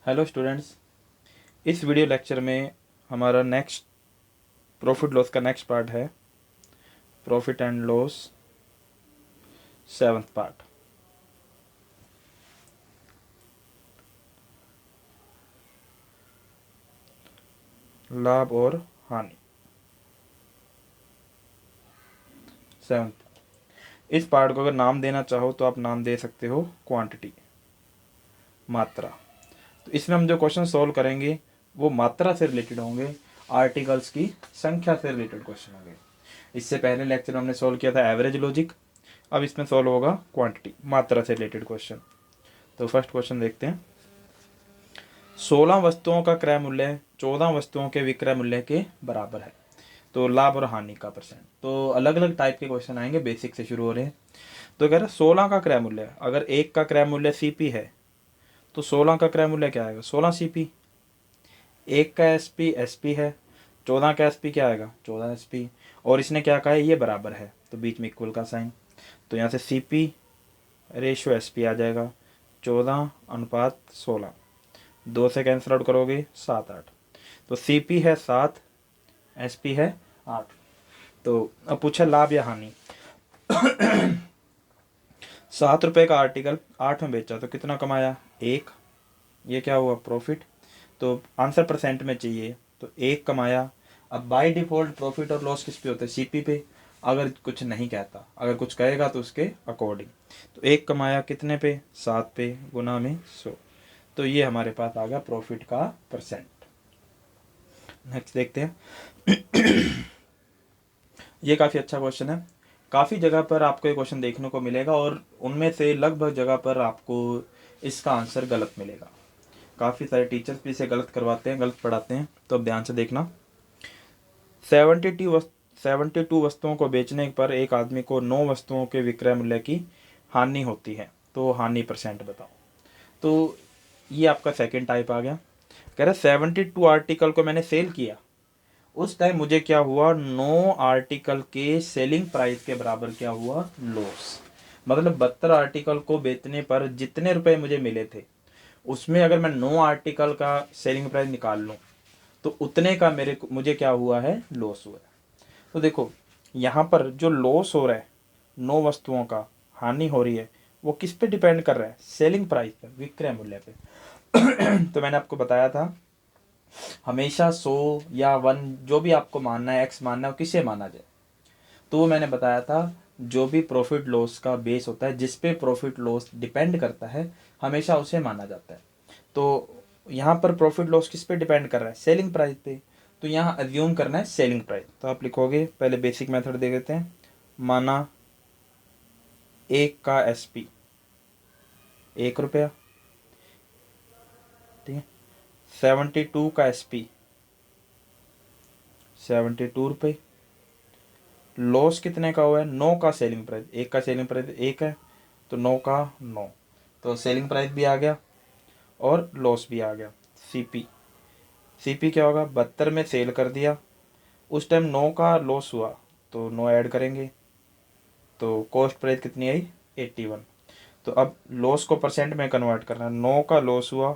Hello students, इस video lecture में हमारा नेक्स्ट प्रॉफिट लॉस का नेक्स्ट पार्ट है profit and loss 7th part. लाभ और हानि 7th। इस पार्ट को अगर नाम देना चाहो तो आप नाम दे सकते हो क्वांटिटी, मात्रा। तो इसमें हम जो क्वेश्चन सॉल्व करेंगे वो मात्रा से रिलेटेड होंगे, आर्टिकल्स की संख्या से रिलेटेड क्वेश्चन होंगे। इससे पहले लेक्चर में हमने सॉल्व किया था एवरेज लॉजिक, अब इसमें सॉल्व होगा क्वांटिटी, मात्रा से रिलेटेड क्वेश्चन। तो फर्स्ट क्वेश्चन देखते हैं। 16 वस्तुओं का क्रय मूल्य 14 वस्तुओं के विक्रय मूल्य के बराबर है, तो लाभ और हानि का परसेंट। तो अलग अलग टाइप के क्वेश्चन आएंगे, बेसिक से शुरू हो रहे हैं। तो कह रहे 16 का क्रय मूल्य, अगर एक का क्रय मूल्य सीपी है तो 16 का क्रय मूल्य क्या आएगा 16 सीपी। एक का एसपी एसपी है, 14 का एसपी क्या आएगा 14 एसपी। और इसने क्या कहा है ये बराबर है, तो बीच में इक्वल का साइन, तो यहाँ से सीपी रेशो एसपी आ जाएगा 14:16। 2 से कैंसिल आउट करोगे 7 8, तो सीपी है 7, एसपी है 8। तो अब पूछा लाभ या हानि। 7 रुपये का आर्टिकल 8 में बेचा तो कितना कमाया 1, ये क्या हुआ प्रॉफिट। तो आंसर परसेंट में चाहिए, तो 1 कमाया। अब बाय डिफॉल्ट प्रॉफिट और लॉस किस पे होता है सीपी पे, अगर कुछ नहीं कहता, अगर कुछ कहेगा तो उसके अकॉर्डिंग। तो 1 कमाया कितने पे 7 पे, गुना में 100। तो ये हमारे पास आ गया प्रॉफिट का परसेंट। नेक्स्ट देखते हैं। ये काफ़ी अच्छा क्वेश्चन है, काफ़ी जगह पर आपको ये क्वेश्चन देखने को मिलेगा और उनमें से लगभग जगह पर आपको इसका आंसर गलत मिलेगा। काफ़ी सारे टीचर्स भी इसे गलत करवाते हैं, गलत पढ़ाते हैं, तो अब ध्यान से देखना। 72 वस्तुओं को बेचने पर एक आदमी को 9 वस्तुओं के विक्रय मूल्य की हानि होती है, तो हानि परसेंट बताओ। तो ये आपका सेकेंड टाइप आ गया। कह रहा 72 आर्टिकल को मैंने सेल किया, उस टाइम मुझे क्या हुआ 9 आर्टिकल के सेलिंग प्राइस के बराबर क्या हुआ लॉस। मतलब 72 आर्टिकल को बेचने पर जितने रुपए मुझे मिले थे उसमें अगर मैं 9 आर्टिकल का सेलिंग प्राइस निकाल लूँ तो उतने का मुझे क्या हुआ है लॉस हुआ है। तो देखो यहाँ पर जो लॉस हो रहा है 9 वस्तुओं का, हानि हो रही है, वो किस पे डिपेंड कर रहा है सेलिंग प्राइस पे, विक्रय मूल्य पे। तो मैंने आपको बताया था हमेशा 100 या 1 जो भी आपको मानना है, एक्स मानना है, किसे माना जाए। तो वो मैंने बताया था जो भी प्रॉफिट लॉस का बेस होता है, जिस पे प्रॉफिट लॉस डिपेंड करता है, हमेशा उसे माना जाता है। तो यहाँ पर प्रॉफिट लॉस किस पे डिपेंड कर रहा है सेलिंग प्राइस पे, तो यहाँ अज्यूम करना है सेलिंग प्राइस। तो आप लिखोगे, पहले बेसिक मेथड दे देते हैं। माना 1 का एसपी 1 रुपया, ठीक है। 72 का एसपी 72 रुपये। लॉस कितने का हुआ है 9 का सेलिंग प्राइस, 1 का सेलिंग प्राइस 1 है, तो 9 का 9, तो सेलिंग प्राइस भी आ गया और लॉस भी आ गया। सीपी सीपी क्या होगा 72 में सेल कर दिया, उस टाइम 9 का लॉस हुआ तो 9 ऐड करेंगे, तो कॉस्ट प्राइस कितनी आई 81। तो अब लॉस को परसेंट में कन्वर्ट करना है, 9 का लॉस हुआ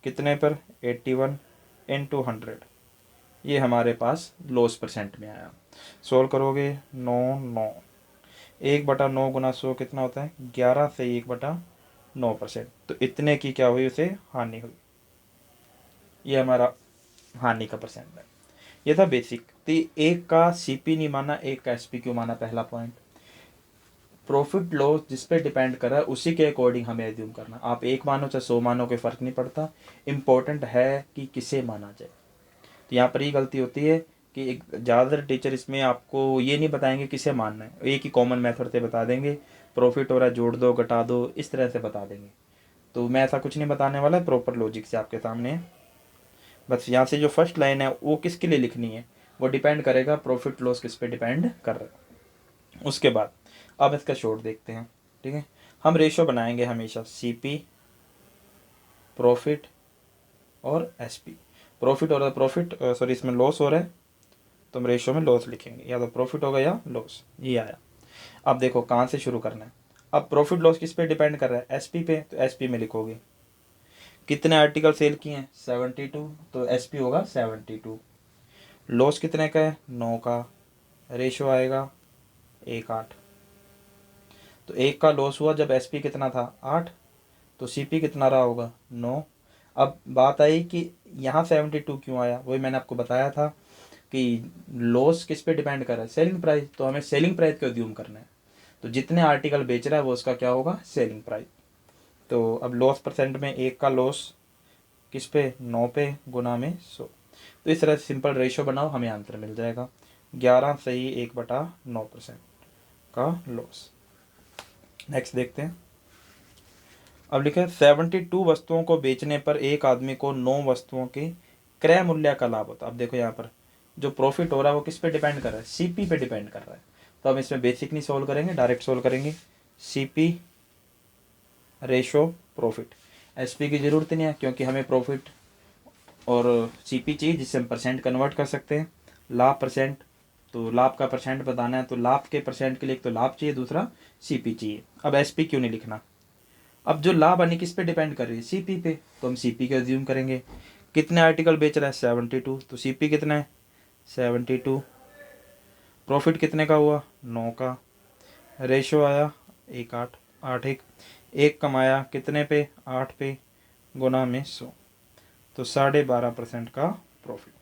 कितने पर 81 इंटू 100, ये हमारे पास लॉस परसेंट में आया। सोल्व करोगे 9 1/9 गुना 100 कितना होता है 11 से 1/9%, तो इतने की क्या हुई उसे हानि हुई। ये हमारा हानि का परसेंट है। ये था बेसिक। तो एक का सीपी नहीं माना, एक का एसपी क्यों माना, पहला पॉइंट। प्रॉफिट लॉस जिस पे डिपेंड कर रहा है उसी के अकॉर्डिंग हमें एज्यूम करना। आप 1 मानो चाहे 100 मानो, कोई फर्क नहीं पड़ता, इम्पोर्टेंट है कि किसे माना जाए। तो यहाँ पर ही गलती होती है कि एक ज़्यादातर टीचर इसमें आपको ये नहीं बताएंगे किसे मानना है, एक ही कॉमन मेथड से बता देंगे, प्रॉफिट हो रहा है जोड़ दो घटा दो, इस तरह से बता देंगे। तो मैं ऐसा कुछ नहीं बताने वाला, प्रॉपर लॉजिक से आपके सामने। बस यहाँ से जो फर्स्ट लाइन है वो किसके लिए लिखनी है, वो डिपेंड करेगा प्रॉफिट लॉस किस पे डिपेंड कर रहा है। उसके बाद अब इसका शॉर्ट देखते हैं, ठीक है। हम रेशो बनाएंगे हमेशा सीपी प्रॉफिट और एसपी। प्रॉफिट और प्रॉफिट सॉरी इसमें लॉस हो रहा है तो हम रेशो में लॉस लिखेंगे, या तो प्रॉफिट होगा या लॉस, ये आया। अब देखो कहाँ से शुरू करना है। अब प्रॉफिट लॉस किस पे डिपेंड कर रहा है एसपी पे, तो एसपी में लिखोगे कितने आर्टिकल सेल किए हैं 72, तो एसपी होगा 72। लॉस कितने का है 9 का, रेशो आएगा 1:8। तो 1 का लॉस हुआ जब एसपी कितना था 8, तो सीपी कितना रहा होगा 9। अब बात आई कि यहाँ 72 क्यों आया, वही मैंने आपको बताया था कि लॉस किस पे डिपेंड कर रहा है सेलिंग प्राइस, तो हमें सेलिंग प्राइस को अज्यूम करना है। तो जितने आर्टिकल बेच रहा है वो उसका क्या होगा सेलिंग प्राइस। तो अब लॉस परसेंट में 1 का लॉस किस पे 9 पे गुना में 100। तो इस तरह से सिंपल रेशो बनाओ, हमें आंसर मिल जाएगा 11 सही 1/9% का लॉस। नेक्स्ट देखते हैं। अब लिखा है 72 वस्तुओं को बेचने पर एक आदमी को 9 वस्तुओं के क्रय मूल्य का लाभ होता है। अब देखो यहाँ पर जो प्रॉफिट हो रहा है वो किस पे डिपेंड कर रहा है सीपी पे डिपेंड कर रहा है। तो हम इसमें बेसिक नहीं सोल्व करेंगे, डायरेक्ट सोल्व करेंगे। सीपी रेशो प्रॉफिट, एसपी की ज़रूरत नहीं है क्योंकि हमें प्रॉफिट और सीपी चाहिए जिससे हम परसेंट कन्वर्ट कर सकते हैं। लाभ परसेंट, तो लाभ का परसेंट बताना है तो लाभ के परसेंट के लिए एक तो लाभ चाहिए, दूसरा सीपी चाहिए। अब एसपी क्यों नहीं लिखना। अब जो लाभ आनी किस पे डिपेंड कर रही है सीपी पे, तो हम सीपी का अज्यूम करेंगे। कितने आर्टिकल बेच रहा है 72, तो सीपी कितना है 72। प्रॉफिट कितने का हुआ 9 का, रेशो आया 1:8, 8:1। एक कमाया कितने पे 8 पे गुना में 100, तो 12.5% का प्रॉफिट।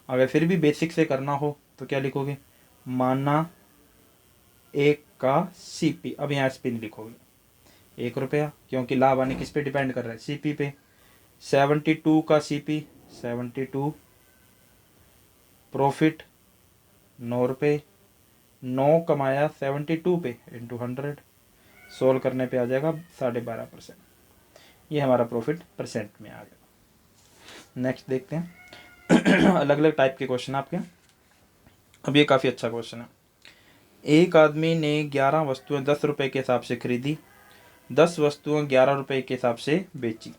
अगर फिर भी बेसिक से करना हो तो क्या लिखोगे, माना 1 का सीपी, अब यहाँ एसपी नहीं लिखोगे 1 रुपया क्योंकि लाभ आने किस पे डिपेंड कर रहा है सीपी पे। 72 का सीपी 72, प्रॉफिट 9 रुपये, 9 कमाया 72 पे इंटू 100, सोल्व करने पे आ जाएगा 12.5%। ये हमारा प्रॉफिट परसेंट में आ गया। नेक्स्ट देखते हैं अलग अलग टाइप के क्वेश्चन आपके। अब ये काफ़ी अच्छा क्वेश्चन है। एक आदमी ने 11 वस्तुएं 10 रुपये के हिसाब से खरीदी, 10 वस्तुएं 11 रुपये के हिसाब से बेची,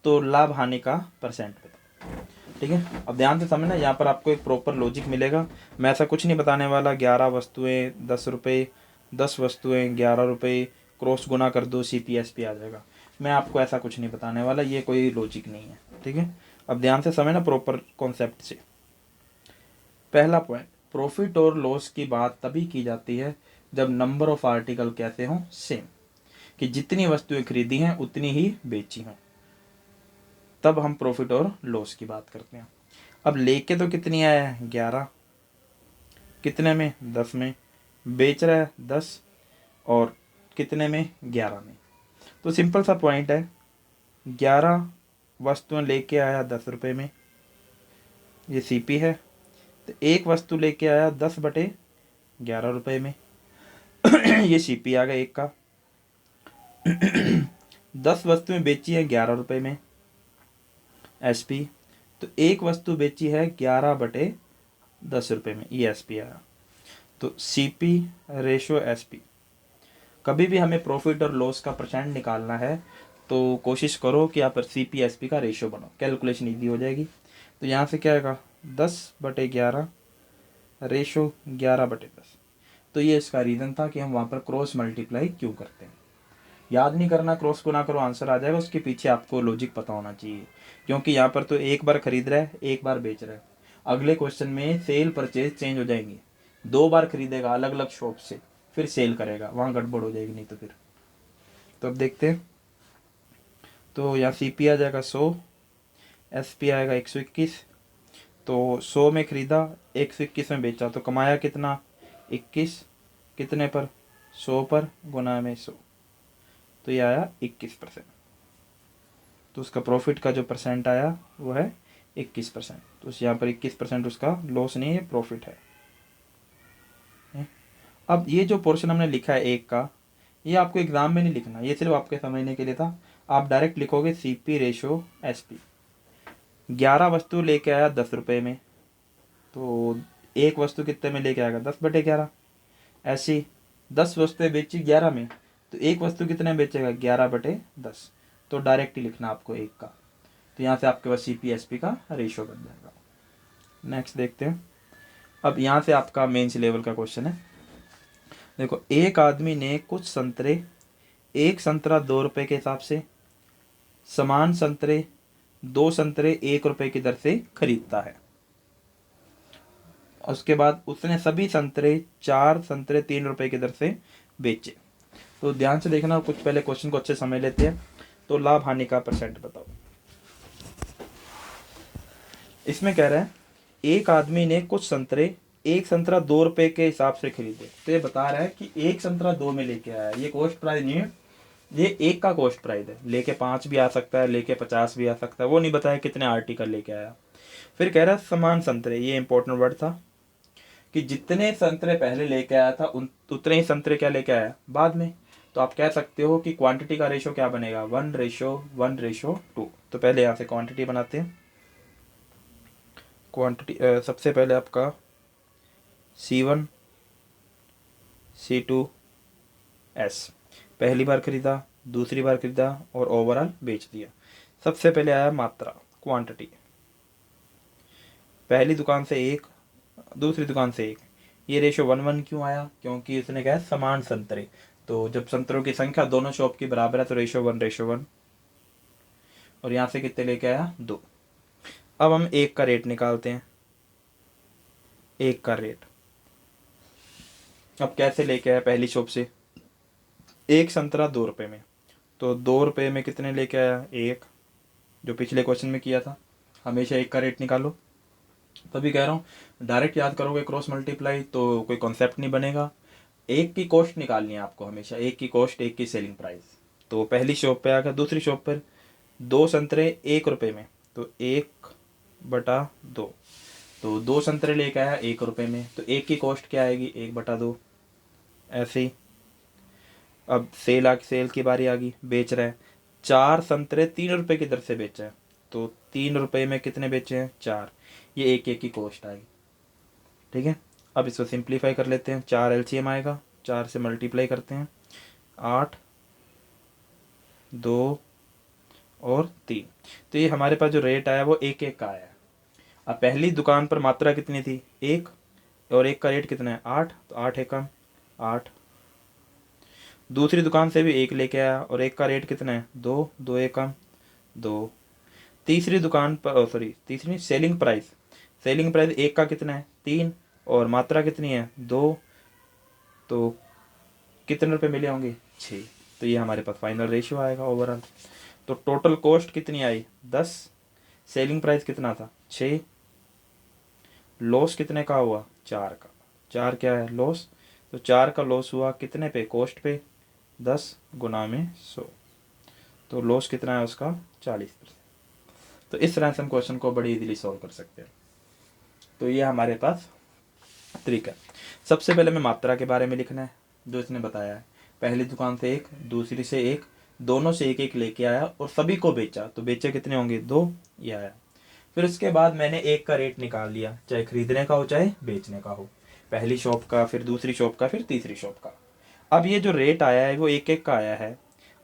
तो लाभ हानि का परसेंट बताओ। ठीक है, अब ध्यान से समझना, यहाँ पर आपको एक प्रॉपर लॉजिक मिलेगा। मैं ऐसा कुछ नहीं बताने वाला 11 वस्तुएं 10 रुपये, 10 वस्तुएं 11 रुपये, क्रॉस गुना कर दो CPSP आ जाएगा। मैं आपको ऐसा कुछ नहीं बताने वाला, ये कोई लॉजिक नहीं है। ठीक है, अब ध्यान से समझना प्रॉपर कॉन्सेप्ट से। पहला पॉइंट, प्रॉफिट और लॉस की बात तभी की जाती है जब नंबर ऑफ आर्टिकल कैसे हों सेम, कि जितनी वस्तुएं खरीदी हैं उतनी ही बेची हों, तब हम प्रॉफिट और लॉस की बात करते हैं। अब लेके तो कितनी आया है 11, कितने में 10 में, बेच रहा है 10 और कितने में 11 में। तो सिंपल सा पॉइंट है, 11 वस्तुएं लेके आया 10 रुपये में, ये सीपी है। तो एक वस्तु लेके आया 10/11 रुपये में ये सीपी आ गया एक का। 10 वस्तुएं बेची है 11 रुपये में एसपी, तो एक वस्तु बेची है 11/10 रुपये में, ये एसपी आया। तो सीपी रेशो एसपी। कभी भी हमें प्रॉफिट और लॉस का परसेंट निकालना है तो कोशिश करो कि यहाँ पर सीपी एसपी का रेशो बनाओ, कैलकुलेशन ईजी हो जाएगी। तो यहाँ से क्या आएगा 10/11 रेशो 11/10। तो ये इसका रीज़न था कि हम वहाँ पर क्रॉस मल्टीप्लाई क्यों करते हैं। याद नहीं करना, क्रॉस को ना करो आंसर आ जाएगा, उसके पीछे आपको लॉजिक पता होना चाहिए। क्योंकि यहाँ पर तो एक बार खरीद रहा है एक बार बेच रहा है, अगले क्वेश्चन में सेल परचेज चेंज हो जाएंगे। 2 बार खरीदेगा अलग अलग शॉप से फिर सेल करेगा, वहाँ गड़बड़ हो जाएगी नहीं तो फिर। तो अब देखते हैं, तो यहाँ सीपी आ जाएगा 100, एसपी आएगा 121। तो 100 में खरीदा 121 में बेचा, तो कमाया कितना 21, कितने पर 100 पर गुना में 100, तो ये आया 21%। तो उसका प्रॉफिट का जो परसेंट आया वो है 21%। तो यहाँ पर 21% उसका लॉस नहीं है, प्रॉफिट है। अब ये जो पोर्शन हमने लिखा है एक का, ये आपको एग्जाम में नहीं लिखना, ये सिर्फ आपके समझने के लिए था। आप डायरेक्ट लिखोगे सीपी रेशो एसपी। 11 वस्तु लेके आया 10 रुपये में, तो एक वस्तु कितने में लेके आएगा 10/11। ऐसी 10 वस्तुएं बेची 11 में, तो एक वस्तु कितने में बेचेगा 11/10। तो डायरेक्ट ही लिखना आपको एक का, तो यहाँ से आपके पास CPSP का रेशो बन जाएगा। नेक्स्ट देखते हैं। अब यहाँ से आपका मेंस लेवल का क्वेश्चन है। देखो, एक आदमी ने कुछ संतरे, एक संतरा 2 रुपये के हिसाब से, समान संतरे 2 संतरे 1 रुपए की दर से खरीदता है। उसके बाद उसने सभी संतरे 4 संतरे 3 रुपए की दर से बेचे। तो ध्यान से देखना, कुछ पहले क्वेश्चन को अच्छे समझ लेते हैं। तो लाभ हानि का परसेंट बताओ। इसमें कह रहा है एक आदमी ने कुछ संतरे, एक संतरा 2 रुपए के हिसाब से खरीदे। तो ये बता रहा है कि एक संतरा 2 में लेके आया, ये कॉस्ट प्राइस नहीं है, ये एक का कॉस्ट प्राइस है। लेके 5 भी आ सकता है, लेके 50 भी आ सकता है, वो नहीं बताया कितने आर्टिकल लेके आया। फिर कह रहा है समान संतरे, ये इंपॉर्टेंट वर्ड था कि जितने संतरे पहले लेके आया था उतने ही संतरे क्या लेके आया बाद में। तो आप कह सकते हो कि क्वांटिटी का रेशो क्या बनेगा, 1:1:2। तो पहले यहाँ से क्वांटिटी बनाते हैं। क्वांटिटी सबसे पहले आपका C1 C2 S, पहली बार खरीदा, दूसरी बार खरीदा और ओवरऑल बेच दिया। सबसे पहले आया मात्रा, क्वांटिटी, पहली दुकान से 1, दूसरी दुकान से 1। ये रेशो 1:1 क्यों आया, क्योंकि उसने कहा समान संतरे। तो जब संतरों की संख्या दोनों शॉप की बराबर है तो रेशो 1:1। और यहाँ से कितने लेके आया, 2। अब हम एक का रेट निकालते हैं। एक का रेट अब कैसे लेके आया, पहली शॉप से एक संतरा 2 रुपए में, तो 2 रुपए में कितने लेके आया, 1, जो पिछले क्वेश्चन में किया था। हमेशा एक का रेट निकालो। तभी कह रहा हूँ डायरेक्ट याद करोगे क्रॉस मल्टीप्लाई तो कोई कॉन्सेप्ट नहीं बनेगा। एक की कॉस्ट निकालनी है आपको हमेशा, एक की कॉस्ट, एक की सेलिंग प्राइस। तो पहली शॉप पे आ गया, दूसरी शॉप पर 2 संतरे 1 रुपए में, तो 1/2। तो 2 संतरे लेके आया 1 रुपए में, तो एक की कॉस्ट क्या आएगी, 1/2। ऐसे ही अब सेल की बारी आ गई, बेच रहा है 4 संतरे 3 रुपए की दर से बेचा है, तो 3 रुपए में कितने बेचे हैं, 4। ये एक की कॉस्ट आएगी। ठीक है, अब इसको सिंप्लीफाई कर लेते हैं। 4 LCM आएगा, 4 से मल्टीप्लाई करते हैं, 8, 2 और 3। तो ये हमारे पास जो रेट आया वो एक का आया। अब पहली दुकान पर मात्रा कितनी थी, 1, और एक का रेट कितना है, 8, तो 8 एकम 8। दूसरी दुकान से भी 1 लेके आया और एक का रेट कितना है, 2, 2 एकम 2। तीसरी दुकान पर सॉरी तीसरी सेलिंग प्राइस, सेलिंग प्राइस एक का कितना है, 3, और मात्रा कितनी है, 2, तो कितने रुपए मिले होंगे, 6। तो ये हमारे पास फाइनल रेशियो आएगा ओवरऑल। तो टोटल कॉस्ट कितनी आई, 10, सेलिंग प्राइस कितना था, 6, लॉस कितने का हुआ, 4 का। 4 क्या है, लॉस। तो 4 का लॉस हुआ कितने पे, कॉस्ट पे, 10 गुना में 100। तो लॉस कितना है उसका, 40%। तो इस तरह से हम क्वेश्चन को बड़ी इजीली सॉल्व कर सकते हैं। तो ये हमारे पास तरीका है। सबसे पहले हमें मात्रा के बारे में लिखना है जो इसने बताया है। पहली दुकान से 1, दूसरी से 1, दोनों से 1 लेके आया और सभी को बेचा, तो बेचे कितने होंगे, 2, ये आया। फिर उसके बाद मैंने एक का रेट निकाल लिया, चाहे खरीदने का हो चाहे बेचने का हो। पहली शॉप का, फिर दूसरी शॉप का, फिर तीसरी शॉप का। अब ये जो रेट आया है वो एक का आया है।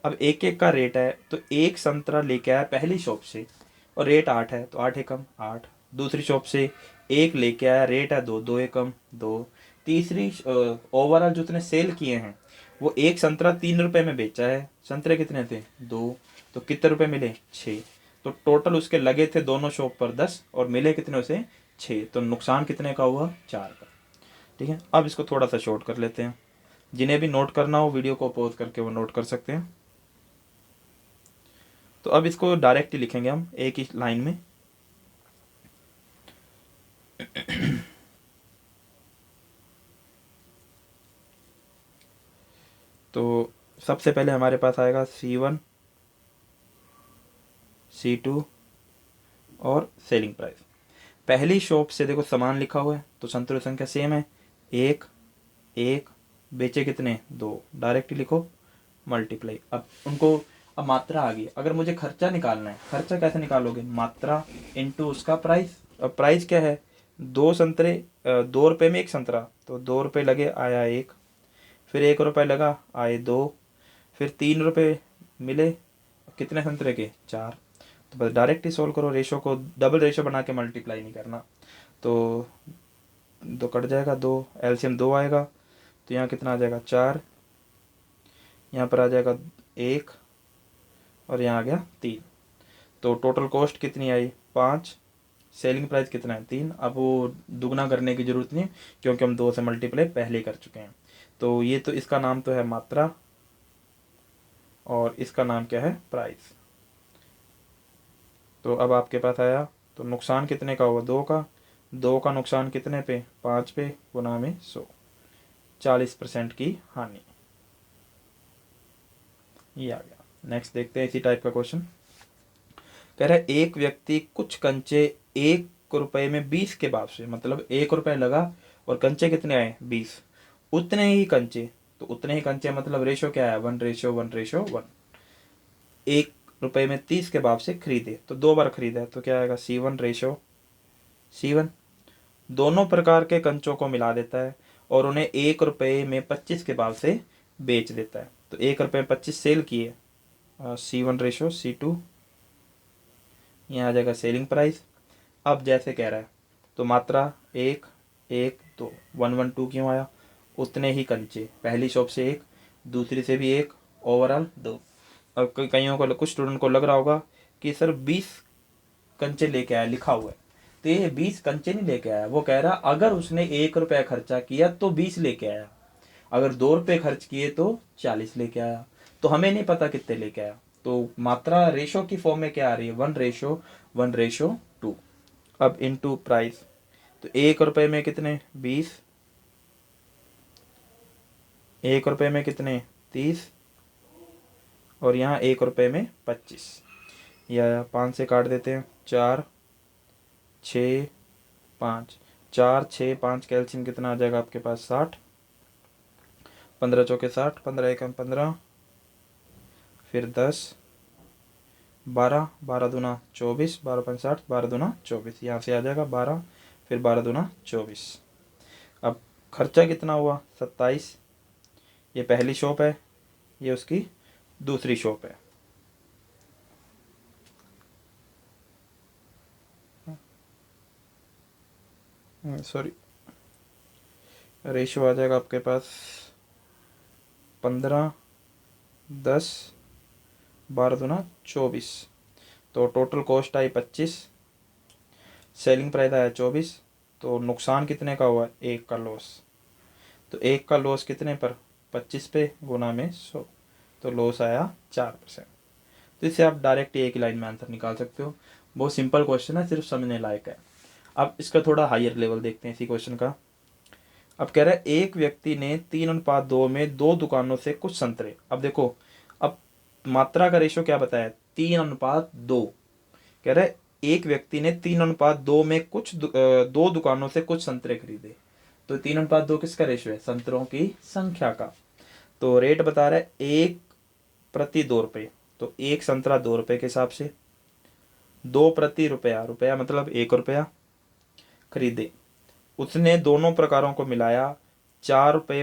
अब एक का रेट है, तो एक संतरा लेके आया पहली शॉप से और रेट 8 है, तो 8 एकम 8। दूसरी शॉप से 1 लेके आया, रेट है 2, 2 एकम 2। तीसरी ओवरऑल जो उसने सेल किए हैं वो एक संतरा 3 रुपए में बेचा है, संतरे कितने थे, 2, तो कितने रुपए मिले, 6। तो टोटल उसके लगे थे दोनों शॉप पर 10 और मिले कितने उसे, 6। तो नुकसान कितने का हुआ, 4 का। ठीक है, अब इसको थोड़ा सा शॉर्ट कर लेते हैं। जिन्हें भी नोट करना हो वीडियो को पॉज करके वो नोट कर सकते हैं। तो अब इसको डायरेक्ट ही लिखेंगे हम एक ही लाइन में। तो सबसे पहले हमारे पास आएगा C1 C2 और सेलिंग प्राइस। पहली शॉप से देखो सामान लिखा हुआ है तो संतुलित संख्या सेम है, 1 1, बेचे कितने, 2, डायरेक्ट ही लिखो मल्टीप्लाई। अब उनको, अब मात्रा आ गई। अगर मुझे खर्चा निकालना है, खर्चा कैसे निकालोगे, मात्रा इनटू उसका प्राइस। अब प्राइस क्या है, 2 संतरे 2 रुपए में एक संतरा, तो 2 रुपए लगे, आया 1। फिर 1 रुपए लगा, आए 2। फिर 3 रुपए मिले, कितने संतरे के, 4। तो बस डायरेक्ट ही सोल्व करो, रेशो को डबल रेशो बना के मल्टीप्लाई नहीं करना। तो 2 कट जाएगा, 2 LCM 2 आएगा, तो यहाँ कितना आ जाएगा, 4, यहाँ पर आ जाएगा 1 और यहाँ आ गया 3। तो टोटल कॉस्ट कितनी आई 5, सेलिंग प्राइस कितना है 3। अब वो दुगना करने की ज़रूरत नहीं क्योंकि हम 2 से मल्टीप्लाई पहले ही कर चुके हैं। तो ये तो इसका नाम तो है मात्रा और इसका नाम क्या है प्राइस। तो अब आपके पास आया तो नुकसान कितने का हुआ 2 का, 2 का नुकसान कितने पे 5 पे गुना में 100, 40% की हानि। ये आ गया। नेक्स्ट देखते हैं इसी टाइप का क्वेश्चन। कह रहा है एक व्यक्ति कुछ कंचे 1 रुपए में 20 के भाव से, मतलब 1 रुपए लगा और कंचे कितने आए 20, उतने ही कंचे, तो उतने ही कंचे मतलब रेशो क्या है 1:1:1। 1 रुपए में 30 के भाव से खरीदे तो 2 बार खरीदा तो क्या आएगा C1:C1। दोनों प्रकार के कंचों को मिला देता है और उन्हें 1 रुपए में 25 के भाव से बेच देता है। तो 1 रुपए में 25 सेल किए, C1:C2। यहाँ आ जाएगा सेलिंग प्राइस। अब जैसे कह रहा है तो मात्रा 1 1 2 1 1 2 क्यों आया, उतने ही कंचे, पहली शॉप से 1, दूसरी से भी 1, ओवरऑल 2। अब कईयों को, कुछ स्टूडेंट को लग रहा होगा कि सर 20 कंचे लेके आया लिखा हुआ है, तो ये 20 कंचे नहीं लेके आया। वो कह रहा अगर उसने 1 रुपया खर्चा किया तो 20 लेके आया, अगर 2 रुपये खर्च किए तो 40 लेके आया। तो हमें नहीं पता कितने लेके आया। तो मात्रा रेशो की फॉर्म में क्या आ रही है 1:1:2। अब इनटू प्राइस, तो 1 रुपए में कितने 20, 1 रुपए में कितने 30 और यहाँ 1 रुपए में 25, या 5 से काट देते हैं 4 6 5, 4 6 5 कैल्शियम कितना आ जाएगा आपके पास 60, 15 चौके 60, 15 एकम 15, फिर 10 12, 12 दूना 24, 12 पंच 60, 12 दूना 24, यहाँ से आ जाएगा 12, फिर 12 दूना 24। अब खर्चा कितना हुआ 27। ये पहली शॉप है, ये उसकी दूसरी शॉप है। सॉरी, रेशो आ जाएगा आपके पास 15 10 12 दूना 24। तो टोटल कॉस्ट आई 25, सेलिंग प्राइस आया 24। तो नुकसान कितने का हुआ 1 का लॉस। तो 1 का लॉस कितने पर 25 पे गुना में 100, तो लॉस आया 4%। तो इससे आप डायरेक्ट एक ही लाइन में आंसर निकाल सकते हो। बहुत सिंपल क्वेश्चन है, सिर्फ समझने लायक है। अब इसका थोड़ा हायर लेवल देखते हैं इसी क्वेश्चन का। अब कह रहा है एक व्यक्ति ने 3:2 में 2 दुकानों से कुछ संतरे, अब देखो अब मात्रा का रेशो क्या बताया 3:2। कह रहा है एक व्यक्ति ने 3:2 में कुछ 2 दुकानों से कुछ संतरे खरीदे। तो 3:2 किसका रेशो है संतरों की संख्या का। तो रेट बता रहा है 1 प्रति 2 रुपये, तो 1 संतरा 2 रुपये के हिसाब से, 2 प्रति रुपया, रुपया मतलब 1 रुपया खरीदे। उसने दोनों प्रकारों को मिलाया 4 रुपये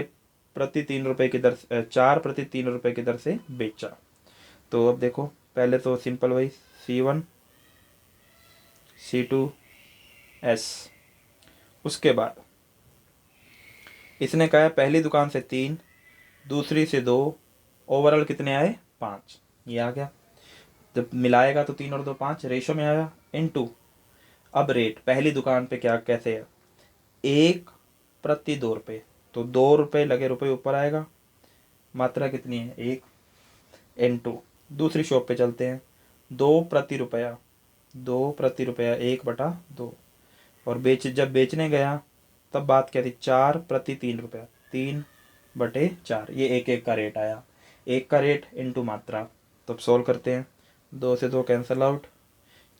प्रति 3 रुपये की दर, 4 प्रति 3 रुपये की दर से बेचा। तो अब देखो पहले तो सिंपल वही C1 C2 S। उसके बाद इसने कहा पहली दुकान से 3, दूसरी से 2, ओवरऑल कितने आए 5। ये आ गया, जब मिलाएगा तो 3 और 2 5, रेशो में आया इनटू। अब रेट पहली दुकान पे क्या कैसे है 1 प्रति 2 रुपये, तो 2 रुपये लगे रुपये ऊपर आएगा, मात्रा कितनी है 1 इनटू। दूसरी शॉप पे चलते हैं 2 प्रति रुपया, 2 प्रति रुपया 1/2, और जब बेचने गया तब बात क्या थी 4 प्रति 3 रुपया, 3/4। ये 1 का रेट आया, 1 का रेट इनटू मात्रा। तो अब सोल्व करते हैं, 2 से 2 कैंसिल आउट,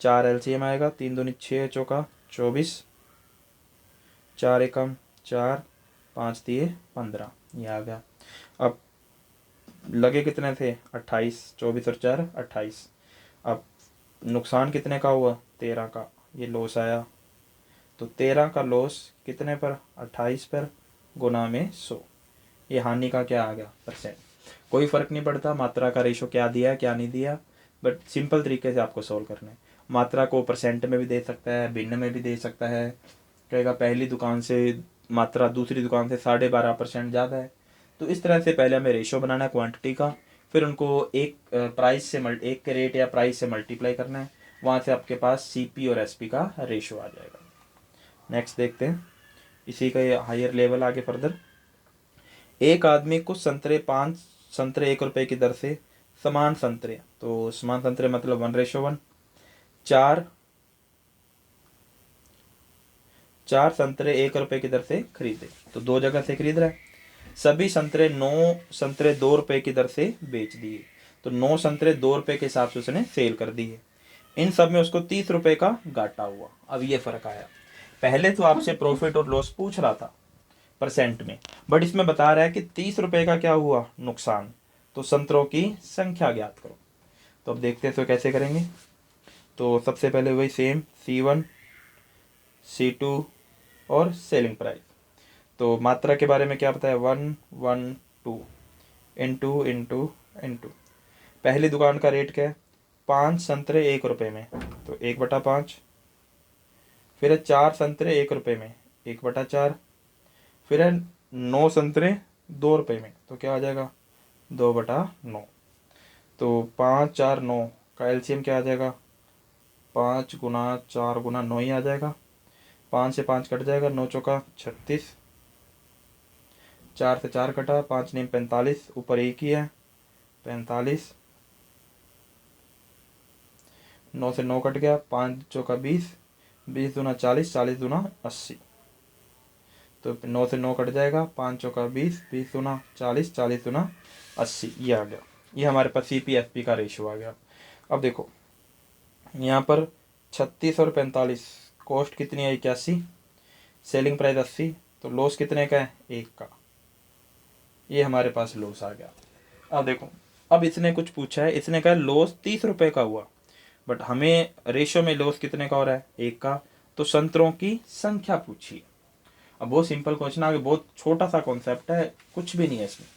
4 LCM आएगा, 3 दूनी 6 चौका 24, 4 एकम 4, 5 दिए 15, ये आ गया। अब लगे कितने थे 28, 24 और 4 28। अब नुकसान कितने का हुआ 13 का, ये लॉस आया। तो 13 का लॉस कितने पर 28 पर गुना में 100। ये हानि का क्या आ गया परसेंट। कोई फ़र्क नहीं पड़ता मात्रा का रेशो क्या दिया क्या नहीं दिया, बट सिंपल तरीके से आपको सोल्व करना है। मात्रा को परसेंट में भी दे सकता है, भिन्न में भी दे सकता है। कहेगा पहली दुकान से मात्रा दूसरी दुकान से 12.5% ज़्यादा है, तो इस तरह से पहले हमें रेशो बनाना है क्वांटिटी का, फिर उनको एक प्राइस से एक के रेट या प्राइस से मल्टीप्लाई करना है। वहाँ से आपके पास सीपी और एसपी का रेशो आ जाएगा। नेक्स्ट देखते हैं इसी का ये हायर लेवल आगे फर्दर। एक आदमी कुछ संतरे 5 संतरे 1 रुपए की दर से समान संतरे, तो समान संतरे मतलब 1:1, चार संतरे 1 रुपए की दर से खरीदे, तो 2 जगह से खरीद रहा है। सभी संतरे 9 संतरे 2 रुपए की दर से बेच दिए, तो 9 संतरे 2 रुपए के हिसाब से उसने सेल कर दिए। इन सब में उसको 30 रुपए का घाटा हुआ। अब ये फर्क आया, पहले तो आपसे प्रॉफिट और लॉस पूछ रहा था परसेंट में, बट इसमें बता रहा है कि 30 रुपए का क्या हुआ नुकसान, तो संतरों की संख्या ज्ञात करो। तो अब देखते हैं तो कैसे करेंगे। तो सबसे पहले वही सेम C1 C2 और सेलिंग प्राइस। तो मात्रा के बारे में क्या बताया, 1 1 2 इंटू इंटू इंटू। पहली दुकान का रेट क्या है, 5 संतरे 1 रुपए में, तो 1/5। फिर है 4 संतरे 1 रुपए में, 1/4। फिर है 9 संतरे 2 रुपए में, तो क्या आ जाएगा 2/9। तो 5 4 9 का एलसीएम क्या आ जाएगा, 5 गुना 4 गुना 9 ही आ जाएगा। 5 से 5 कट जाएगा, 9 चौका 36, 4 से 4 कटा, 5 9 45, ऊपर एक ही है 45, 9 से 9 कट गया, 5 चौका 20, 20 दूना 40, 40 दूना 80, तो 9 से 9 कट जाएगा, 5 चौका 20, 20 दूना 40, 40 दूना 80, ये आ गया। ये हमारे पास CP/SP का रेशियो आ गया। अब देखो यहाँ पर 36 और 45, कॉस्ट कितनी है 81, सेलिंग प्राइस 80, तो लॉस कितने का है 1 का, ये हमारे पास लॉस आ गया। अब देखो, अब इसने कुछ पूछा है, इसने कहा लॉस 30 रुपए का हुआ, बट हमें रेशियो में लॉस कितने का हो रहा है 1 का, तो संतरों की संख्या पूछी। अब बहुत सिंपल क्वेश्चन आगे, बहुत छोटा सा कॉन्सेप्ट है, कुछ भी नहीं है इसमें।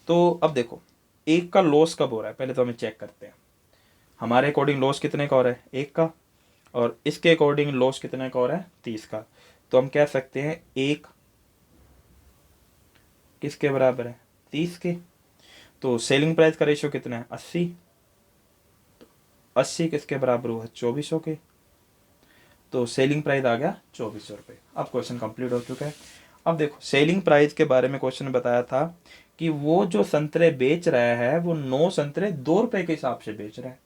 तो अब देखो 1 का लॉस कब हो रहा है, पहले तो हमें चेक करते हैं। हमारे अकॉर्डिंग लॉस कितने का हो रहा है 1 का, और इसके अकॉर्डिंग लॉस कितने का हो रहा है 30 का। तो हम कह सकते हैं 1 किसके बराबर है 30 के। तो सेलिंग प्राइस का रेशियो कितना है 80, तो 80 किसके बराबर हुआ 2400 के, तो सेलिंग प्राइस आ गया 2400 रुपये। अब क्वेश्चन कंप्लीट हो चुका है। अब देखो सेलिंग प्राइस के बारे में क्वेश्चन बताया था कि वो जो संतरे बेच रहा है वो 9 संतरे 2 रुपए के हिसाब से बेच रहा है,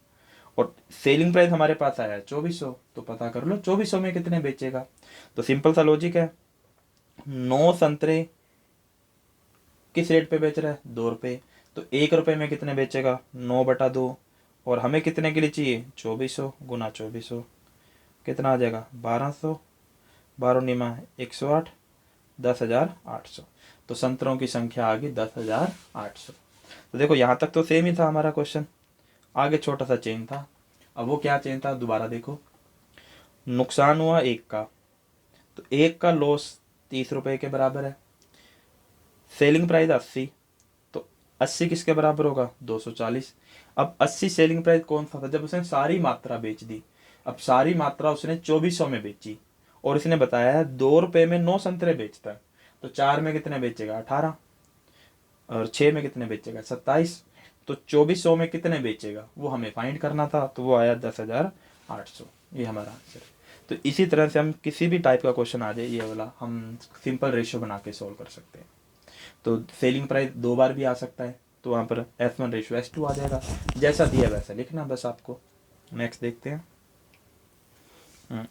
और सेलिंग प्राइस हमारे पास आया है 2400, तो पता कर लो 2400 में कितने बेचेगा। तो सिंपल सा लॉजिक है, 9 संतरे किस रेट पे बेच रहा है 2 रुपए, तो 1 रुपए में कितने बेचेगा 9/2, और हमें कितने के लिए चाहिए 2400 गुना 2400, कितना आ जाएगा 1200, 12 निमा 108, 10,800। तो संतरों की संख्या आ गई 10,800। तो देखो यहाँ तक तो सेम ही था हमारा क्वेश्चन, आगे छोटा सा चेंज था। अब वो क्या चेंज था दोबारा देखो, नुकसान हुआ 1 का, तो 1 का लॉस 30 रुपए के बराबर है, सेलिंग प्राइस 80, तो 80 किसके बराबर होगा 240। अब 80 सेलिंग प्राइस कौन सा था, जब उसने सारी मात्रा बेच दी। अब सारी मात्रा उसने 2400 में बेची, और इसने बताया है 2 रुपए में 9 संतरे बेचता है, तो 4 में कितने बेचेगा 18, और 6 में कितने बेचेगा 27, तो 2400 में कितने बेचेगा वो हमें फाइंड करना था, तो वो आया 10,800, ये हमारा आंसर। तो इसी तरह से हम किसी भी टाइप का क्वेश्चन आ जाए ये वाला हम सिंपल रेशियो बना के सॉल्व कर सकते हैं। तो सेलिंग प्राइस 2 बार भी आ सकता है, तो वहाँ पर S1 रेशियो S2 आ जाएगा, जैसा दिया वैसा लिखना बस आपको। नेक्स्ट देखते हैं।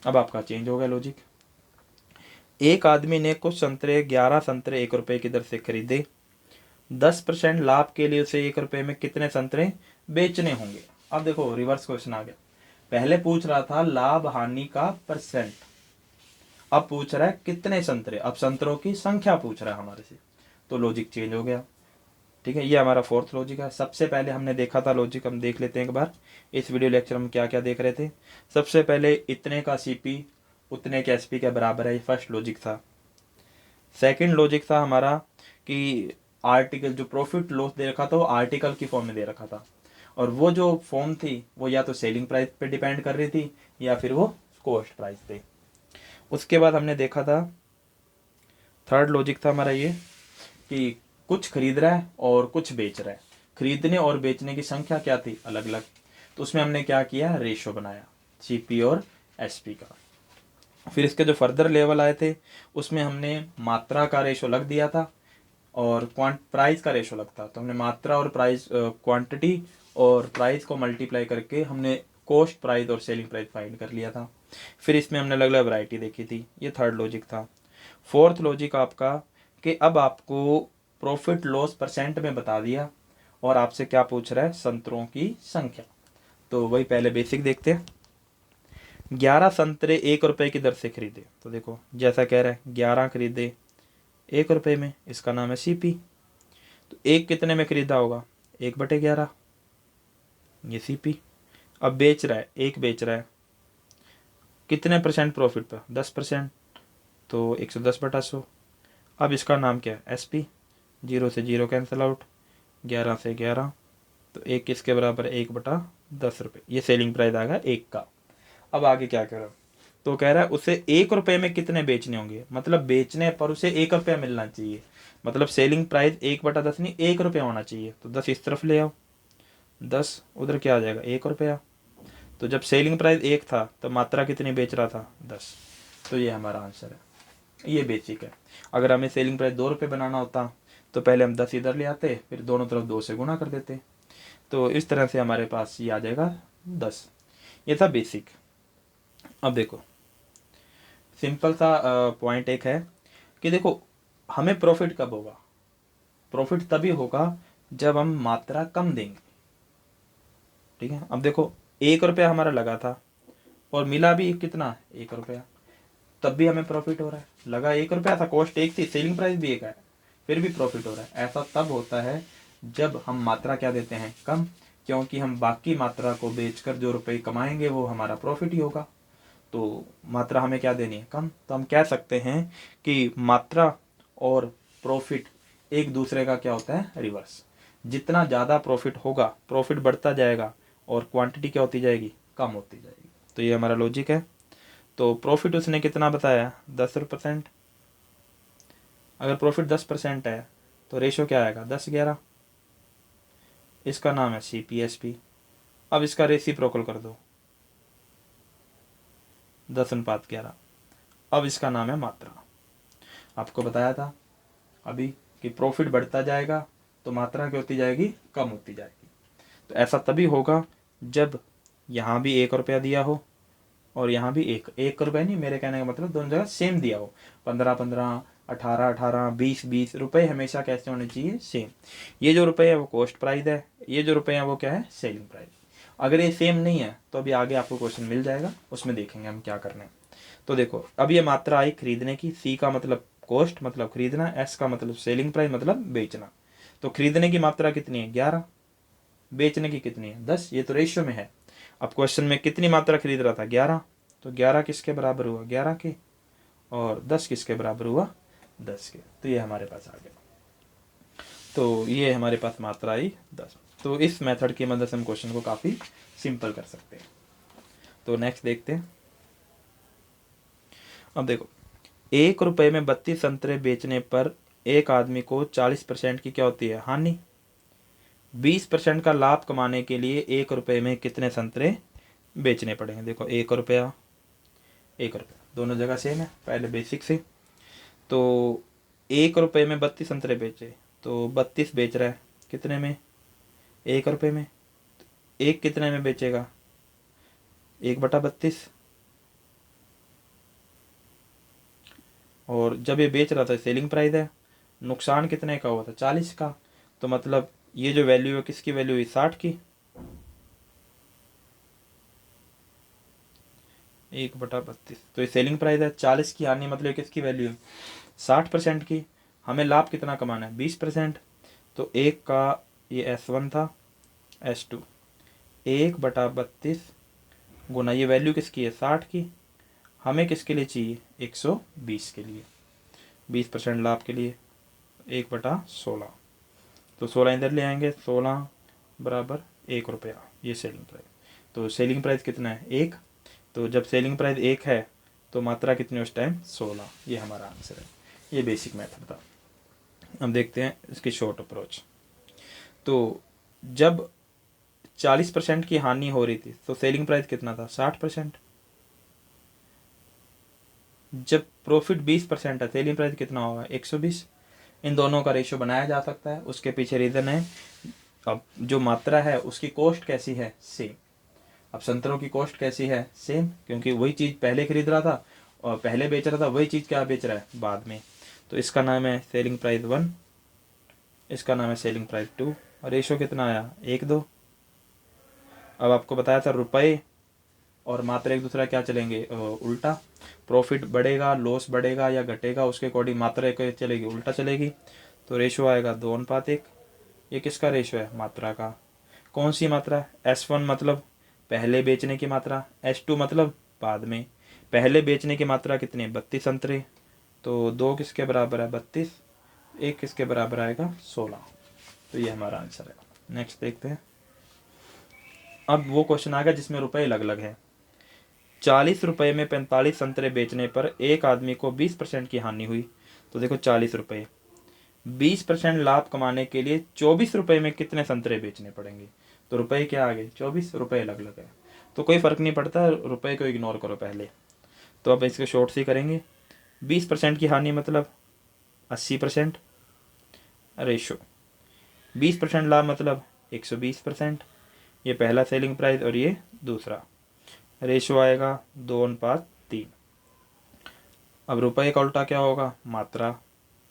अब आपका चेंज हो गया लॉजिक। एक आदमी ने कुछ संतरे 11 संतरे 1 रुपए की दर से खरीदे, 10% लाभ के लिए उसे 1 रुपए में कितने संतरे बेचने होंगे। अब देखो रिवर्स क्वेश्चन आ गया, पहले पूछ रहा था लाभ हानि का परसेंट, अब पूछ रहा है कितने संतरे, अब संतरों की संख्या पूछ रहा है हमारे से, तो लॉजिक चेंज हो गया। ठीक है, ये हमारा फोर्थ लॉजिक है। सबसे पहले हमने देखा था लॉजिक, हम देख लेते हैं एक बार इस वीडियो लेक्चर में क्या क्या देख रहे थे। सबसे पहले इतने का सीपी उतने के एसपी के बराबर है, ये फर्स्ट लॉजिक था। सेकंड लॉजिक था हमारा कि आर्टिकल जो प्रॉफिट लॉस दे रखा था वो आर्टिकल की फॉर्म में दे रखा था, और वो जो फॉर्म थी वो या तो सेलिंग प्राइस पे डिपेंड कर रही थी या फिर वो कॉस्ट प्राइस पे। उसके बाद हमने देखा था थर्ड लॉजिक था हमारा ये कि कुछ खरीद रहा है और कुछ बेच रहा है, खरीदने और बेचने की संख्या क्या थी अलग अलग, तो उसमें हमने क्या किया रेशो बनाया। CP और SP का। फिर इसके जो फर्दर लेवल आए थे उसमें हमने मात्रा का रेशो लग दिया था और प्राइस का रेशो लगता। तो हमने मात्रा और प्राइस, क्वांटिटी और प्राइस को मल्टीप्लाई करके हमने कॉस्ट प्राइस और सेलिंग प्राइस फाइंड कर लिया था। फिर इसमें हमने अलग अलग वैरायटी देखी थी। ये थर्ड लॉजिक था। फोर्थ लॉजिक आपका कि अब आपको प्रॉफिट लॉस परसेंट में बता दिया और आपसे क्या पूछ रहा है, संतरों की संख्या। तो वही पहले बेसिक देखते हैं। 11 संतरे 1 रुपए की दर से खरीदे। तो देखो जैसा कह रहा है 11 खरीदे 1 रुपए में, इसका नाम है CP। तो एक कितने में खरीदा होगा, 1/11, ये CP। अब बेच रहा है, एक बेच रहा है, कितने परसेंट प्रॉफिट पर, 10%, तो 110/100। अब इसका नाम क्या है, SP। 0 से 0 कैंसिल आउट, 11 से 11, तो एक किसके बराबर है, 1/10 रुपये। ये सेलिंग प्राइस आ गया एक का। अब आगे क्या कह रहा है, तो कह रहा है उसे 1 रुपये में कितने बेचने होंगे, मतलब बेचने पर उसे 1 रुपया मिलना चाहिए। मतलब सेलिंग प्राइस 1/10 नहीं, 1 रुपया होना चाहिए। तो 10 इस तरफ ले आओ, 10 उधर क्या आ जाएगा, 1 रुपया। तो जब सेलिंग प्राइस 1 था तो मात्रा कितनी बेच रहा था, 10। तो ये हमारा आंसर है। ये बेसिक है। अगर हमें सेलिंग प्राइस 2 रुपये बनाना होता तो पहले हम 10 इधर ले आते, फिर दोनों तरफ 2 से गुणा कर देते। तो इस तरह से हमारे पास ये आ जाएगा 10। ये था बेसिक। अब देखो सिंपल सा पॉइंट एक है कि देखो हमें प्रॉफिट कब होगा, प्रॉफिट तभी होगा जब हम मात्रा कम देंगे। ठीक है। अब देखो 1 रुपया हमारा लगा था और मिला भी कितना, 1 रुपया, तब भी हमें प्रॉफिट हो रहा है। लगा 1 रुपया था, कॉस्ट 1 थी, सेलिंग प्राइस भी 1 है, फिर भी प्रॉफिट हो रहा है। ऐसा तब होता है जब हम मात्रा क्या देते हैं, कम, क्योंकि हम बाकी मात्रा को बेचकर जो रुपए कमाएंगे वो हमारा प्रॉफिट ही होगा। तो मात्रा हमें क्या देनी है, कम। तो हम कह सकते हैं कि मात्रा और प्रॉफिट एक दूसरे का क्या होता है, रिवर्स। जितना ज़्यादा प्रॉफिट होगा प्रॉफिट बढ़ता जाएगा और क्वांटिटी क्या होती जाएगी, कम होती जाएगी। तो ये हमारा लॉजिक है। तो प्रॉफिट उसने कितना बताया, 10%। अगर प्रॉफिट 10% है तो रेशो क्या आएगा, 10/11। इसका नाम है CP/SP। अब इसका रेसिप्रोकल कर दो, 10:11। अब इसका नाम है मात्रा। आपको बताया था अभी कि प्रॉफिट बढ़ता जाएगा तो मात्रा क्या होती जाएगी, कम होती जाएगी। तो ऐसा तभी होगा जब यहाँ भी 1 रुपया दिया हो और यहाँ भी 1 रुपया नहीं, मेरे कहने का मतलब दोनों जगह सेम दिया हो। 15-15, 18-18, 20-20 रुपये हमेशा कैसे होने चाहिए, सेम। ये जो रुपये है वो कॉस्ट प्राइस है, ये जो रुपये है वो क्या है, सेलिंग प्राइस। अगर ये सेम नहीं है तो अभी आगे आपको क्वेश्चन मिल जाएगा, उसमें देखेंगे हम क्या करना है। तो देखो अब ये मात्रा आई खरीदने की, C का मतलब कॉस्ट मतलब खरीदना, S का मतलब सेलिंग प्राइस मतलब बेचना। तो खरीदने की मात्रा कितनी है, 11, बेचने की कितनी है, 10। ये तो रेशियो में है। अब क्वेश्चन में कितनी मात्रा खरीद रहा था, 11। तो 11 किसके बराबर हुआ, 11 के, और 10 किसके बराबर हुआ, 10 के। तो ये हमारे पास आ गया। तो ये हमारे पास मात्रा आई 10। तो इस मेथड की मदद से हम क्वेश्चन को काफ़ी सिंपल कर सकते हैं। तो नेक्स्ट देखते हैं। अब देखो 1 रुपये में 32 संतरे बेचने पर एक आदमी को 40% की क्या होती है, हानि। 20% का लाभ कमाने के लिए 1 रुपये में कितने संतरे बेचने पड़ेंगे। देखो 1 रुपया 1 रुपया दोनों जगह सेम है, पहले बेसिक से। तो 1 रुपये में 32 संतरे बेचे, तो 32 बेच रहा है कितने में, 1 रुपये में। एक कितने में बेचेगा, 1/32। और जब ये बेच रहा था सेलिंग प्राइस है, नुकसान कितने का हुआ था, 40 का। तो मतलब ये जो वैल्यू है किसकी वैल्यू हुई, 60 की। 1/32, तो ये सेलिंग प्राइस है, 40 की हानि मतलब किसकी वैल्यू है, 60% की। हमें लाभ कितना कमाना है, 20%। तो 1 का ये S1 था, S2, 1/32 गुना ये वैल्यू किसकी है, 60 की। हमें किसके लिए चाहिए, 120 के लिए, 20% लाभ के लिए, 1/16। तो 16 इधर ले आएंगे, 16 बराबर 1 रुपया, ये सेलिंग प्राइस। तो सेलिंग प्राइस कितना है, 1। तो जब सेलिंग प्राइस 1 है तो मात्रा कितनी उस टाइम, 16। ये हमारा आंसर है। ये बेसिक मेथड था। अब देखते हैं इसकी शॉर्ट अप्रोच। तो जब 40% की हानि हो रही थी, तो सेलिंग प्राइस कितना था? 60%। जब प्रॉफिट 20% है, सेलिंग प्राइस कितना होगा? 120। इन दोनों का रेशियो बनाया जा सकता है। उसके पीछे रीज़न है, अब जो मात्रा है उसकी कॉस्ट कैसी है? सेम। अब संतरों की कॉस्ट कैसी है? सेम, क्योंकि वही चीज़ पहले खरीद रहा था और पहले बेच रहा था, वही चीज़ क्या बेच रहा है? बाद में। तो इसका नाम है सेलिंग प्राइस 1, इसका नाम है सेलिंग प्राइस 2। और रेशियो कितना आया? 1:2। अब आपको बताया था रुपए और मात्रा एक दूसरा क्या चलेंगे? उल्टा। प्रॉफिट बढ़ेगा, लॉस बढ़ेगा या घटेगा, उसके अकॉर्डिंग मात्रा एक चलेगी, उल्टा चलेगी। तो रेशियो आएगा 2:1। ये किसका रेशियो है? मात्रा का। कौन सी मात्रा? S1 मतलब पहले बेचने की मात्रा, S2 मतलब बाद में। पहले बेचने की मात्रा कितनी है? 32 संतरे। तो 2 किसके बराबर है? 32। 1 किसके बराबर आएगा? 16। तो ये हमारा आंसर है। नेक्स्ट देखते हैं। अब वो क्वेश्चन आ गया जिसमें रुपए अलग अलग है। 40 रुपये में 45 संतरे बेचने पर एक आदमी को 20% की हानि हुई। तो देखो 40 रुपये, 20% लाभ कमाने के लिए 24 रुपये में कितने संतरे बेचने पड़ेंगे? तो रुपए क्या आ गए? 24। रुपये अलग अलग है, तो कोई फ़र्क नहीं पड़ता, रुपए को इग्नोर करो पहले। तो अब इसको शॉर्ट सी करेंगे। 20% की हानि मतलब 80% रेशो, 20% लाभ मतलब 120%। ये पहला सेलिंग प्राइस और ये दूसरा। रेशो आएगा 2:3। अब रुपए का उल्टा क्या होगा? मात्रा,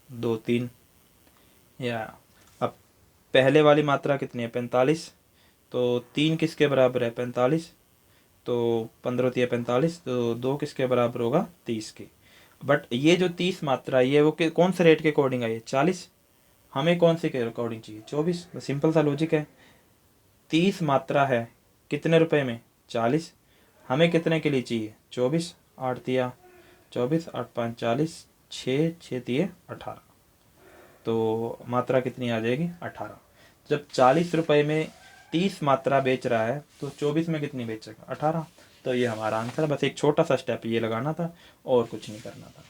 2:3। या अब पहले वाली मात्रा कितनी है? 45। तो 3 किसके बराबर है? 45। तो 15 45, तो 2 किसके बराबर होगा? 30 के। बट ये जो 30 मात्रा ये वो कौन से रेट के अकॉर्डिंग आई है? 40। हमें कौन से के अकॉर्डिंग चाहिए? 24। बस सिंपल सा लॉजिक है। 30 मात्रा है कितने रुपए में? 40। हमें कितने के लिए चाहिए? 24। 8 दिया 24, 8 5 40, 6 6 दिए 18। तो मात्रा कितनी आ जाएगी? 18। जब 40 रुपये में 30 मात्रा बेच रहा है तो 24 में कितनी बेचेगा? 18। तो ये हमारा आंसर है। बस एक छोटा सा स्टेप ये लगाना था और कुछ नहीं करना था।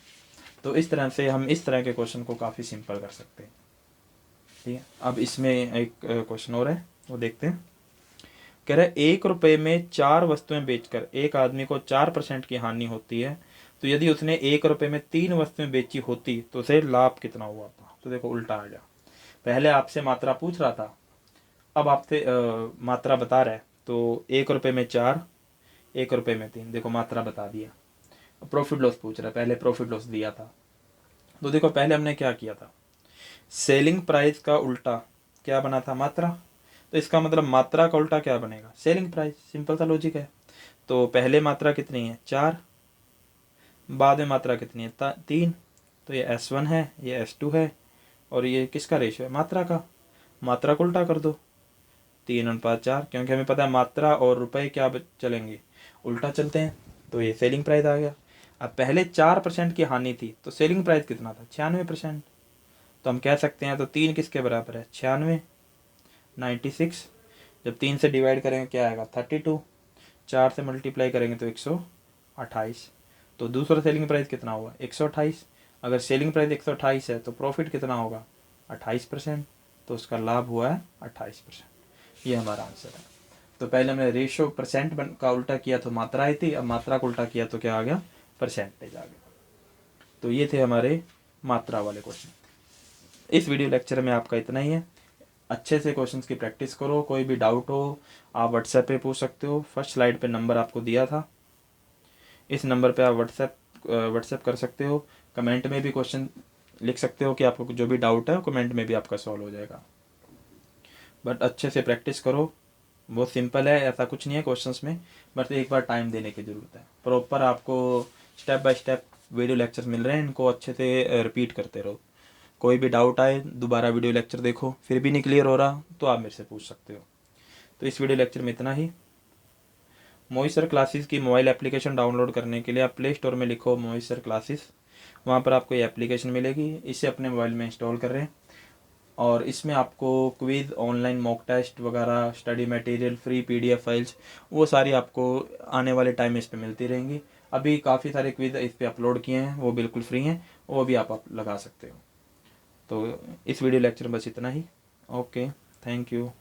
तो इस तरह से हम इस तरह के क्वेश्चन को काफ़ी सिंपल कर सकते हैं। ठीक है, अब इसमें एक क्वेश्चन और है, वो देखते हैं। कह रहे 1 रुपये में 4 वस्तुएं बेचकर एक आदमी को 4% की हानि होती है, तो यदि उसने 1 रुपये में 3 वस्तुएं बेची होती तो उसे लाभ कितना हुआ था? तो देखो उल्टा आ गया। पहले आपसे मात्रा पूछ रहा था, अब आपसे मात्रा बता रहा है। तो 1 रुपये में 4, 1 रुपये में 3, देखो मात्रा बता दिया। प्रॉफिट लॉस पूछ रहा है, पहले प्रॉफिट लॉस दिया था। तो देखो पहले हमने क्या किया था, सेलिंग प्राइस का उल्टा क्या बना था? मात्रा। तो इसका मतलब मात्रा का उल्टा क्या बनेगा? Selling price. सिंपल सा लॉजिक है। तो पहले मात्रा कितनी है? 4। बाद में मात्रा कितनी है? 3। तो ये S1 है, ये S2 है, और ये किसका रेशियो है? मात्रा का। मात्रा को उल्टा कर दो, 3:4, क्योंकि हमें पता है मात्रा और रुपए क्या चलेंगे? उल्टा चलते हैं। तो ये सेलिंग प्राइस आ गया। अब पहले 4% की हानि थी तो सेलिंग प्राइस कितना था? 96%। तो हम कह सकते हैं तो 3 किसके बराबर है? 96, 96। जब 3 से डिवाइड करेंगे क्या आएगा? 32। 4 से मल्टीप्लाई करेंगे तो 128। तो दूसरा सेलिंग प्राइस कितना होगा? 128। अगर सेलिंग प्राइस 128 है तो प्रॉफिट कितना होगा? 28%। तो उसका लाभ हुआ है 28%। ये हमारा आंसर है। तो पहले हमने रेशियो परसेंट का उल्टा किया तो मात्रा आई थी, अब मात्रा का उल्टा किया तो क्या आ गया? परसेंटेज आ गया। तो ये थे हमारे मात्रा वाले क्वेश्चन। इस वीडियो लेक्चर में आपका इतना ही है। अच्छे से क्वेश्चंस की प्रैक्टिस करो। कोई भी डाउट हो आप व्हाट्सएप पे पूछ सकते हो। फर्स्ट स्लाइड पे नंबर आपको दिया था, इस नंबर पे आप व्हाट्सएप कर सकते हो। कमेंट में भी क्वेश्चन लिख सकते हो कि आपको जो भी डाउट है कमेंट में भी आपका सॉल्व हो जाएगा। बट अच्छे से प्रैक्टिस करो। बहुत सिंपल है, ऐसा कुछ नहीं है क्वेश्चंस में, बस एक बार टाइम देने की ज़रूरत है। प्रॉपर आपको step by step video lectures मिल रहे हैं, इनको अच्छे से रिपीट करते रहो। कोई भी डाउट आए दोबारा वीडियो लेक्चर देखो, फिर भी नहीं क्लियर हो रहा तो आप मेरे से पूछ सकते हो। तो इस वीडियो लेक्चर में इतना ही। मोहित सर क्लासेस की मोबाइल एप्लीकेशन डाउनलोड करने के लिए आप प्ले स्टोर में लिखो मोहित सर क्लासेस, वहाँ पर आपको ये एप्लीकेशन मिलेगी। इसे अपने मोबाइल में इंस्टॉल कर रहे हैं और इसमें आपको क्विज़, ऑनलाइन मॉक टेस्ट वगैरह, study material, free PDF files, वो सारी आपको आने वाले टाइम में इस पर मिलती रहेंगी। अभी काफ़ी सारे क्विज़ इस पर अपलोड किए हैं, वो बिल्कुल फ्री हैं, वो भी आप लगा सकते हो। तो इस वीडियो लेक्चर में बस इतना ही। Okay, thank you.